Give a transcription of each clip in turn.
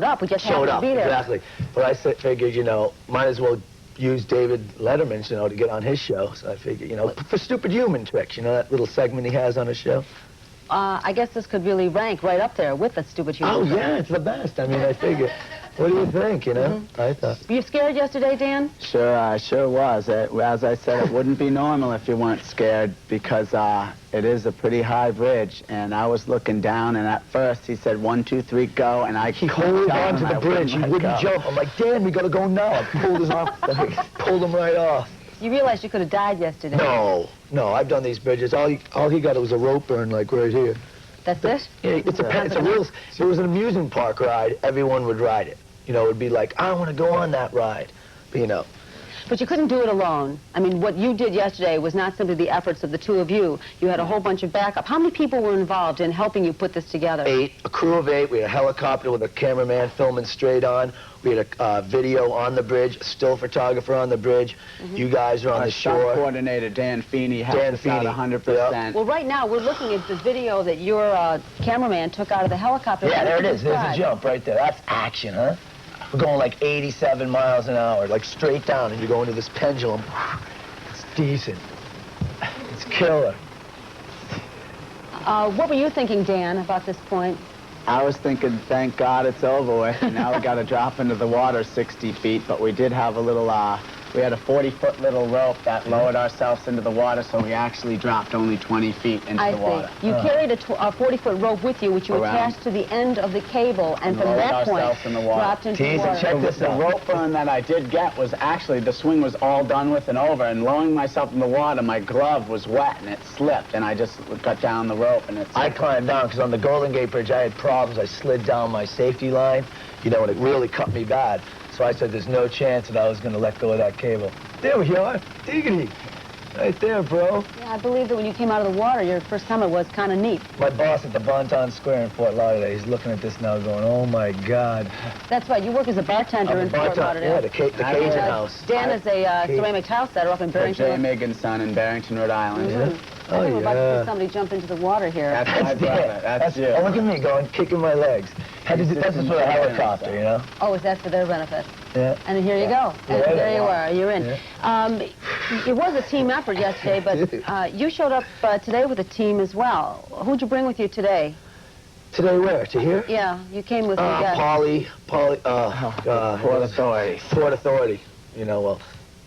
up. We just happened to be there. Exactly. But I figured, you know, might as well use David Letterman's, you know, to get on his show. So I figured, you know, for stupid human tricks, you know, that little segment he has on his show. I guess this could really rank right up there with the stupid human. Oh, yeah, it's the best. I mean, I figure. What do you think, you know? I thought. Were you scared yesterday, Dan? Sure, I sure was. As I said, it wouldn't be normal if you weren't scared because it is a pretty high bridge. And I was looking down, and at first he said, 1, 2, 3, go, and I pulled onto the bridge. He wouldn't jump. I'm like, Dan, we got to go now. I pulled him off. Pulled him right off. You realized you could have died yesterday. No, I've done these bridges. All he got was a rope burn, like right here. That's it? Yeah, it's a real. It was an amusement park ride. Everyone would ride it. You know, it would be like, I want to go on that ride. But, you know. But you couldn't do it alone. I mean, what you did yesterday was not simply the efforts of the two of you. You had a whole bunch of backup. How many people were involved in helping you put this together? 8, a crew of 8. We had a helicopter with a cameraman filming straight on. We had a video on the bridge, a still photographer on the bridge. You guys are on the shore. Our coordinator, Dan Feeney, helped us out 100%. Yep. Well, right now, we're looking at the video that your cameraman took out of the helicopter. Yeah, there it is. There's a jump right there. That's action, huh? We're going like 87 miles an hour, like straight down, and you go into this pendulum. It's decent. It's killer. What were you thinking, Dan, about this point? I was thinking, thank God it's over with. Now we got to drop into the water 60 feet, but we did have a little, we had a 40-foot little rope that lowered ourselves into the water, so we actually dropped only 20 feet into the water. You carried a 40-foot rope with you, which you attached to the end of the cable, and from that point, dropped into the water. Check this out. The rope burn that I did get was actually, the swing was all done with and over, and lowering myself in the water, my glove was wet, and it slipped, and I just got down the rope, and it I climbed down, because on the Golden Gate Bridge, I had problems. I slid down my safety line, you know, and it really cut me bad. So I said there's no chance that I was going to let go of that cable. There we are. Diggity. Right there, bro. Yeah, I believe that when you came out of the water, your first comment was kind of neat. My boss at the Bonton Square in Fort Lauderdale, he's looking at this now going, oh, my God. That's right. You work as a bartender in Fort Lauderdale. Yeah, the Cajun House. Dan is a ceramic tile setter up in Barrington. J. Megan's son in Barrington, Rhode Island. I think we're about to see somebody jump into the water here. That's my brother. That's you. Oh, look at me going, kicking my legs. This is for a helicopter, you know? Oh, is that for their benefit? Yeah. And here you go. And there you are. You're in. Yeah. It was a team effort yesterday, but you showed up today with a team as well. Who'd you bring with you today? Today where? To here? Yeah, you came with your guest. Port Authority. Port Authority. You know, well,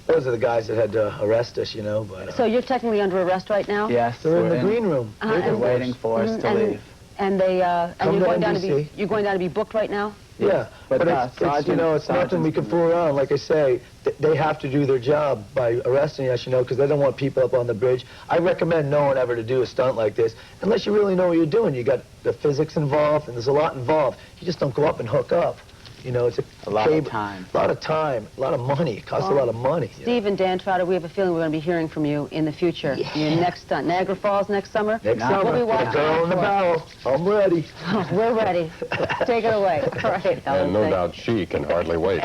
those are the guys that had to arrest us, you know, but... So you're technically under arrest right now? Yes, they're in the green room. They're waiting for us to leave. And you're going down to be booked right now? Yeah, but it's you know, it's nothing we can fool around. Like I say, they have to do their job by arresting us, you know, because they don't want people up on the bridge. I recommend no one ever to do a stunt like this, unless you really know what you're doing. You got the physics involved, and there's a lot involved. You just don't go up and hook up. You know, it's a lot of time. A lot of time, a lot of money. It costs a lot of money. Steve and Dan Trotter, we have a feeling we're going to be hearing from you in the future. Yeah. Your next stunt, Niagara Falls next summer? Next summer. We'll be watching. Girl in the barrel. I'm ready. We're ready. Take it away. All right, and no doubt she can hardly wait.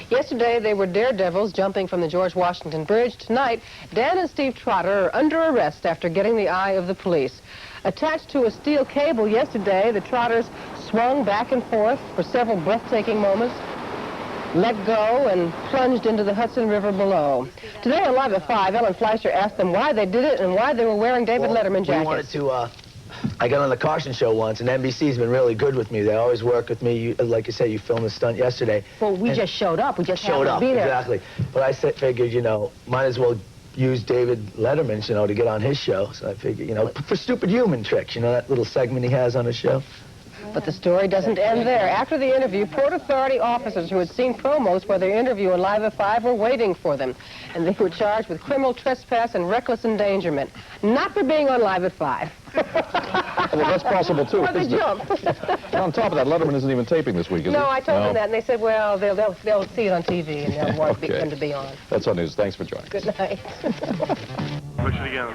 Yesterday, they were daredevils jumping from the George Washington Bridge. Tonight, Dan and Steve Trotter are under arrest after getting the eye of the police. Attached to a steel cable yesterday, the Trotters swung back and forth for several breathtaking moments, let go, and plunged into the Hudson River below. Today on Live at 5, Ellen Fleischer asked them why they did it and why they were wearing David Letterman jackets. We wanted to, I got on the Carson show once, and NBC's been really good with me. They always work with me. Like you say, you filmed a stunt yesterday. Well, we just showed up. We just showed up, to be there. Exactly. But I figured, you know, might as well use David Letterman's, you know, to get on his show. So I figured, you know, for stupid human tricks, you know, that little segment he has on his show. But the story doesn't end there. After the interview, Port Authority officers who had seen promos for their interview on Live at 5 were waiting for them. And they were charged with criminal trespass and reckless endangerment. Not for being on Live at 5. Well, that's possible, too. Or the jump. On top of that, Letterman isn't even taping this week, is he? No, I told them that, and they said, well, they'll see it on TV, and they'll want him to be on. That's on news. Thanks for joining us. Good night. Push it again.